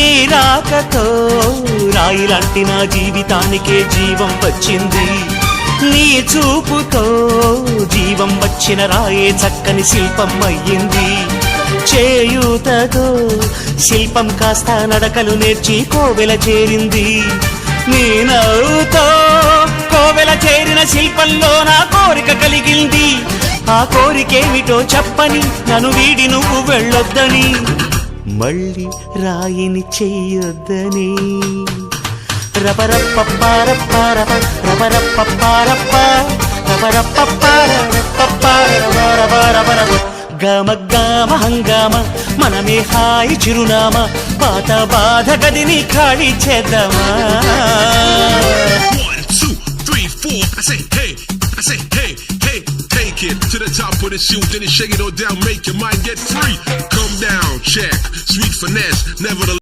నీ రాకతో రాయిలాంటి నా జీవితానికే జీవం వచ్చింది. నీ చూపుతో జీవం వచ్చిన రాయే చక్కని శిల్పం అయ్యింది. చేయూతతో శిల్పం కాస్త నడకలు నేర్చి కోవెల చేరింది. నీ నవ్వుతో కోవెల చేరిన శిల్పంలో నా కోరిక కలిగింది. ఆ కోరికేమిటో చెప్పని నన్ను వీడి నువ్వు వెళ్ళొద్దని, మళ్ళీ రాయిని చెయ్యొద్దని. రబరప్పపారప్పారప రబరప్పపారప్ప రబరప్పపారపపారపపారపపారపపారప గమ గమ హంగామ మనమే హాయి చిరునామా, పాత బాధ గదిని ఖాళీ చేద్దామా. 1 2 3 4 I say hey, I say hey, hey, take it to the top of the shoe, then you shake it all down, make your mind get free. Come down, check, sweet finesse, nevertheless.